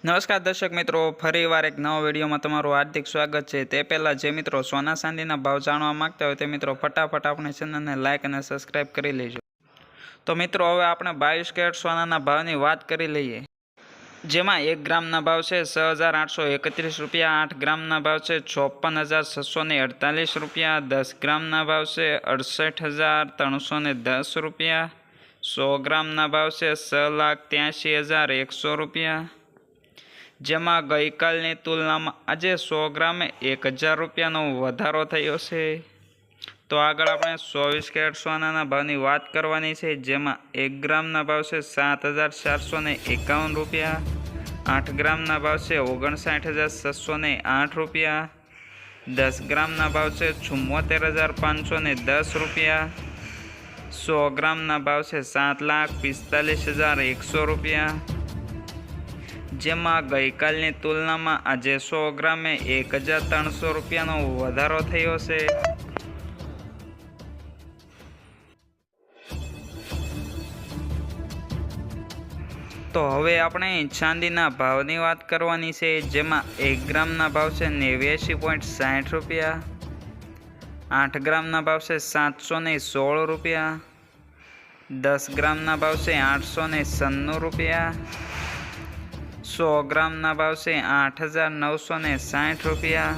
નમસ્કાર દર્શક મિત્રો, ફરીવાર એક નવો વિડીયોમાં તમારું હાર્દિક સ્વાગત છે। તે પહેલાં જે મિત્રો સોના ચાંદીના ભાવ જાણવા માંગતા હોય તે મિત્રો ફટાફટ આપણે ચેનલને લાઇક અને સબસ્ક્રાઇબ કરી લેજો। તો મિત્રો હવે આપણે 22 કેરેટ સોનાના ભાવની વાત કરી લઈએ, જેમાં 1 ગ્રામના ભાવ છે 6,831 રૂપિયા, 8 ગ્રામના ભાવ છે 56,648 રૂપિયા, 10 ગ્રામના ભાવ છે 68,310 રૂપિયા, 100 ગ્રામના ભાવ છે 6,83,100 રૂપિયા, જેમાં ગઈકાલની તુલનામાં આજે 100 ગ્રામે 1,000 રૂપિયાનો વધારો થયો છે। તો આગળ આપણે 24 કેરેટ સોનાના ભાવની વાત કરવાની છે, જેમાં 1 ગ્રામના ભાવ છે 7,451 રૂપિયા, 8 ગ્રામના ભાવ છે 59,608 રૂપિયા, 10 ગ્રામના ભાવ છે 74,510 રૂપિયા, 100 ગ્રામના ભાવ છે 7,45,100 રૂપિયા, જેમાં ગઈકાલની તુલનામાં આજે 100 ગ્રામે 1,300 રૂપિયાનો વધારો થયો છે। તો હવે આપણે ચાંદીના ભાવની વાત કરવાની છે, જેમાં 1 ગ્રામના ભાવ છે 89.60 રૂપિયા, 8 ગ્રામના ભાવ છે 716 રૂપિયા, 10 ગ્રામના ભાવ છે 896 રૂપિયા, 100 ગ્રામના ભાવ છે 8,960 રૂપિયા,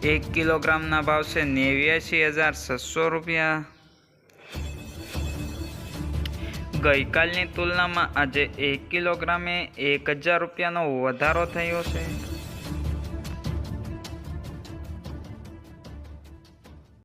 1 કિલોગ્રામના ભાવ છે 89,600 રૂપિયા। ગઈકાલની તુલનામાં આજે 1 કિલોગ્રામે 1,000 રૂપિયાનો વધારો થયો છે।